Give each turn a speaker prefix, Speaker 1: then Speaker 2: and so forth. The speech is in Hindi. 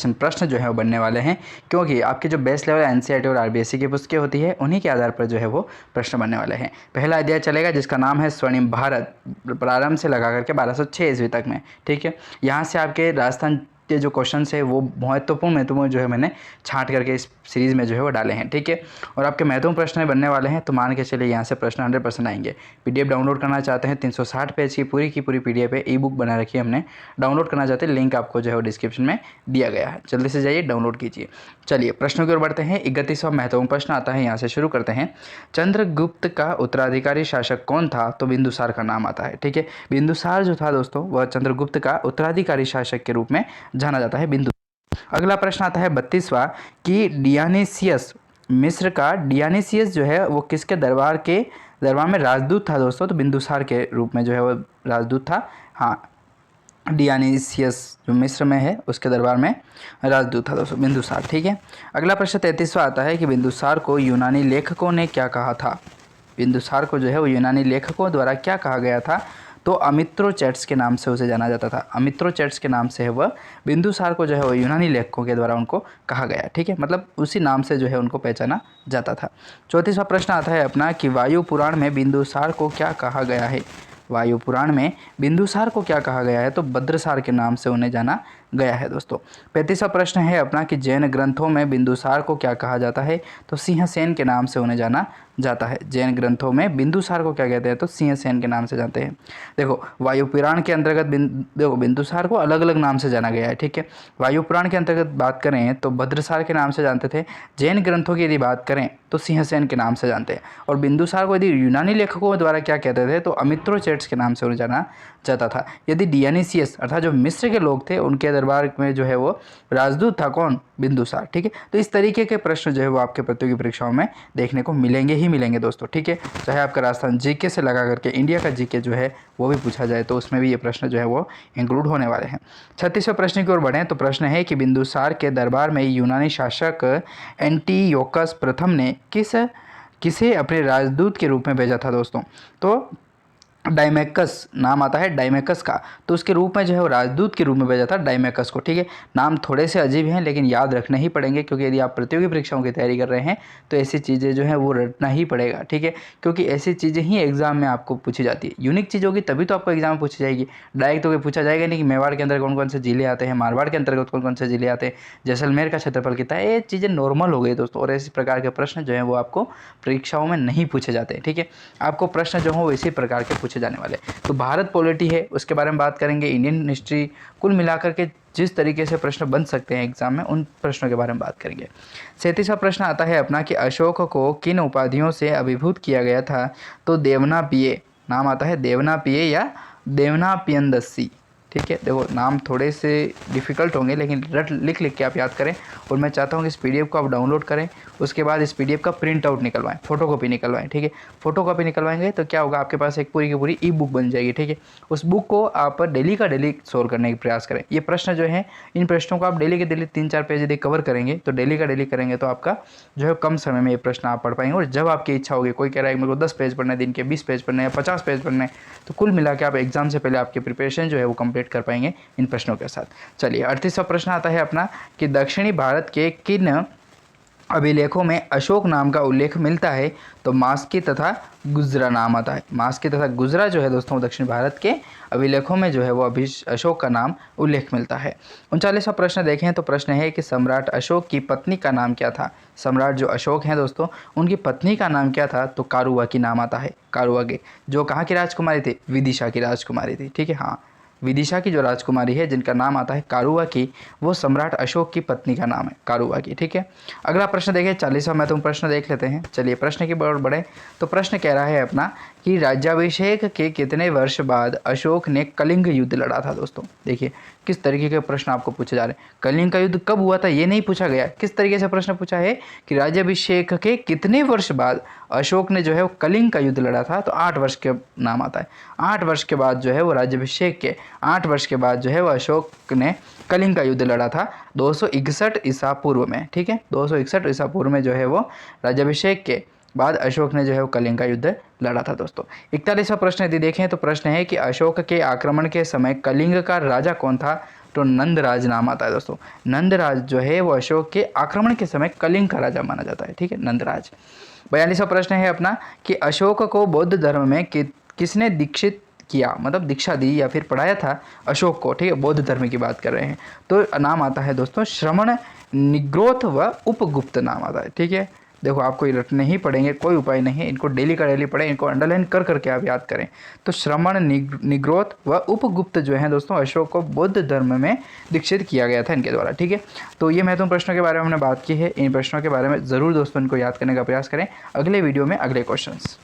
Speaker 1: क्वेश्चन प्रश्न जो है वो बनने वाले हैं, क्योंकि आपके जो बेस लेवल एनसीईआरटी और आरबीएसई की पुस्तकें होती है उन्हीं के आधार पर जो है वो प्रश्न बनने वाले हैं। पहला अध्याय चलेगा जिसका नाम है स्वर्णिम भारत, प्रारंभ से लगा करके 1206 ईस्वी तक में। ठीक है, यहाँ से आपके राजस्थान के जो क्वेश्चन है वो महत्वपूर्ण जो है मैंने छांट करके इस सीरीज़ में जो है वो डाले हैं। ठीक है, और आपके महत्वपूर्ण प्रश्न बनने वाले हैं, तो मान के चलिए यहाँ से प्रश्न 100% आएंगे। पीडीएफ डाउनलोड करना चाहते हैं 360 पेज की पूरी पीडीएफ है, ई बुक बना रखी है हमने। डाउनलोड करना चाहते हैं, लिंक आपको जो है वो डिस्क्रिप्शन में दिया गया है, जल्दी से जाइए डाउनलोड कीजिए। चलिए प्रश्नों की ओर बढ़ते हैं। 31वां महत्वपूर्ण प्रश्न आता है, यहाँ से शुरू करते हैं। चंद्रगुप्त का उत्तराधिकारी शासक कौन था? तो बिंदुसार का नाम आता है। ठीक है, बिंदुसार जो था दोस्तों वह चंद्रगुप्त का उत्तराधिकारी शासक के रूप में जाना जाता है, बिंदु। अगला प्रश्न आता है 32वां कि डियानिसियस, मिस्र का डियानिसियस जो है वो किसके दरबार में राजदूत था दोस्तों? तो बिंदुसार के रूप में जो है वो राजदूत था। हाँ, डियानिसियस जो मिस्र में है उसके दरबार में राजदूत था दोस्तों, बिंदुसार। ठीक है, अगला प्रश्न 33वां आता है कि बिंदुसार को यूनानी लेखकों ने क्या कहा था? बिंदुसार को जो है वो यूनानी लेखकों द्वारा क्या कहा गया था? तो अमित्रोचैट्स के नाम से उसे जाना जाता था। अमित्रोचैट्स के नाम से है वह बिंदुसार को जो है वो यूनानी लेखकों के द्वारा उनको कहा गया। ठीक है, मतलब उसी नाम से जो है उनको पहचाना जाता था। 34वां प्रश्न आता है अपना कि वायु पुराण में बिंदुसार को क्या कहा गया है? वायु पुराण में बिंदुसार को क्या कहा गया है? तो भद्रसार के नाम से उन्हें जाना गया है दोस्तों। 35वां प्रश्न है अपना कि जैन ग्रंथों में बिंदुसार को क्या कहा जाता है? तो सिंहसेन के नाम से उन्हें जाना जाता है। जैन ग्रंथों में बिंदुसार को क्या कहते हैं? तो सिंहसेन के नाम से जानते हैं। देखो वायु पुराण के अंतर्गत देखो बिंदुसार को अलग अलग नाम से जाना गया है। ठीक है, वायु पुराण के अंतर्गत बात करें तो भद्रसार के नाम से जानते थे। जैन ग्रंथों की यदि बात करें तो सिंहसेन के नाम से जानते हैं। और बिंदुसार को यदि यूनानी लेखकों द्वारा क्या कहते थे? तो अमित्रोचैट्स के नाम से उन्हें जाना जाता था। यदि डियानिसियस अर्थात जो मिस्र के लोग थे उनके दरबार में जो है वो राजदूत था कौन? बिंदुसार। ठीक है, तो इस तरीके के प्रश्न जो है वो आपके प्रतियोगी परीक्षाओं में देखने को मिलेंगे ही मिलेंगे दोस्तों। ठीक है, चाहे आपका राजस्थान जीके से लगा करके इंडिया का जीके जो है वो भी पूछा जाए तो उसमें भी ये प्रश्न जो है वो इंक्लूड होने वाले हैं। 36वें प्रश्न की ओर बढ़ें तो प्रश्न है कि बिंदुसार के दरबार में यूनानी शासक एंटीयोकस प्रथम ने किसे अपने राजदूत के रूप में भेजा था दोस्तों? तो डाइमेकस नाम आता है डाइमेकस का, तो उसके रूप में जो है वो राजदूत के रूप में भेजा था डाइमेकस को। ठीक है, नाम थोड़े से अजीब हैं लेकिन याद रखने ही पड़ेंगे, क्योंकि यदि आप प्रतियोगी परीक्षाओं की तैयारी कर रहे हैं तो ऐसी चीज़ें जो है वो रटना ही पड़ेगा। ठीक है, क्योंकि ऐसी चीज़ें ही एग्जाम में आपको पूछी जाती है। यूनिक चीज़ होगी तभी तो आपको एग्जाम में पूछी जाएगी। डायरेक्ट तो पूछा जाएगा नहीं कि मेवाड़ के अंदर कौन कौन से जिले आते हैं, मारवाड़ के अंतर्गत कौन कौन से जिले आते हैं, जैसलमेर का क्षेत्रफल कितना है। ये चीज़ें नॉर्मल हो गई दोस्तों, और इसी प्रकार के प्रश्न जो है वो आपको परीक्षाओं में नहीं पूछे जाते। ठीक है, आपको प्रश्न जो हो वो इसी प्रकार के पूछे जाने वाले। तो भारत पॉलिटी है उसके बारे में बात करेंगे, इंडियन हिस्ट्री, कुल मिलाकर के जिस तरीके से प्रश्न बन सकते हैं एग्जाम में उन प्रश्नों के बारे में बात करेंगे। 37वां प्रश्न आता है अपना कि अशोक को किन उपाधियों से अभिभूत किया गया था? तो देवनापिय नाम आता है, देवनापिय या देवनापियंदसी। ठीक है, देखो नाम थोड़े से डिफ़िकल्ट होंगे लेकिन लिख के आप याद करें। और मैं चाहता हूँ कि इस पीडीएफ को आप डाउनलोड करें, उसके बाद इस पीडीएफ का प्रिंट आउट निकलवाएं, फोटोकॉपी निकलवाएं। ठीक है, फोटोकॉपी निकलवाएंगे तो क्या होगा, आपके पास एक पूरी की पूरी ई बुक बन जाएगी। ठीक है, उस बुक को आप डेली का डेली सोल्व करने का प्रयास करें। ये प्रश्न जो है इन प्रश्नों को आप डेली के डेली 3-4 पेज यदि कवर करेंगे तो डेली का डेली करेंगे तो आपका जो है कम समय में ये प्रश्न आप पढ़ पाएंगे। और जब आपकी इच्छा होगी, कोई कह रहा है मेरे को 10 पेज पढ़ना है दिन के, 20 पेज पढ़ना है या 50 पेज पढ़ना है, तो कुल मिला के आप एग्जाम से पहले आपकी प्रिपरेशन जो है वो कंप्लीट कर पाएंगे इन प्रश्नों के साथ। चलिए 38वां प्रश्न आता है अपना कि दक्षिणी भारत के किन अभिलेखों में अशोक नाम का उल्लेख मिलता है? तो मास्की तथा गुजरा नाम आता है। मास्की तथा गुजरा जो है दोस्तों दक्षिण भारत के अभिलेखों में जो है वो अशोक का नाम उल्लेख मिलता है। 39वां प्रश्न देखें तो प्रश्न है कि सम्राट अशोक की पत्नी का नाम क्या था? सम्राट जो अशोक हैं दोस्तों उनकी पत्नी का नाम क्या था? तो कारुवाकी नाम आता है। कारुवाकी जो कहाँ की राजकुमारी थी? विदिशा की राजकुमारी थी। ठीक है, हाँ, विदिशा की जो राजकुमारी है जिनका नाम आता है कारुवाकी, वो सम्राट अशोक की पत्नी का नाम है कारुवाकी। ठीक है, अगला प्रश्न देखिए 40वां महत्वपूर्ण प्रश्न देख लेते हैं। चलिए प्रश्न की ओर बढ़े तो प्रश्न कह रहा है अपना कि राज्याभिषेक के कितने वर्ष बाद अशोक ने कलिंग युद्ध लड़ा था? दोस्तों देखिए किस तरीके के प्रश्न आपको पूछे जा रहे हैं। कलिंग का युद्ध कब हुआ था ये नहीं पूछा गया, किस तरीके से प्रश्न पूछा है कि राज्याभिषेक के कितने वर्ष बाद अशोक ने जो है वो कलिंग का युद्ध लड़ा था? तो 8 वर्ष के नाम आता है। 8 वर्ष के बाद जो है वो राज्याभिषेक के 8 वर्ष के बाद जो है वो अशोक ने कलिंग का युद्ध लड़ा था 261 ईसा पूर्व में। ठीक है, 261 ईसा पूर्व में जो है वो राज्याभिषेक के बाद अशोक ने जो है वो कलिंग का युद्ध लड़ा था दोस्तों। 41वां प्रश्न यदि देखें तो प्रश्न है कि अशोक के आक्रमण के समय कलिंग का राजा कौन था? तो नंदराज नाम आता है दोस्तों। नंदराज जो है वो अशोक के आक्रमण के समय कलिंग का राजा माना जाता है, ठीक है, नंदराज। 42वां प्रश्न है अपना कि अशोक को बौद्ध धर्म में किसने दीक्षित किया, मतलब दीक्षा दी या फिर पढ़ाया था अशोक को, ठीक है, बौद्ध धर्म की बात कर रहे हैं। तो नाम आता है दोस्तों श्रमण, निग्रोध व उपगुप्त नाम आता है, ठीक है। देखो आपको ये रटने ही पड़ेंगे, कोई उपाय नहीं है, इनको डेली का डेली पढ़ें, इनको अंडरलाइन कर करके आप याद करें। तो श्रमण, निग्रोध व उपगुप्त जो है दोस्तों अशोक को बौद्ध धर्म में दीक्षित किया गया था इनके द्वारा, ठीक है। तो ये महत्वपूर्ण प्रश्नों के बारे में हमने बात की है, इन प्रश्नों के बारे में ज़रूर दोस्तों इनको याद करने का प्रयास करें। अगले वीडियो में अगले क्वेश्चंस।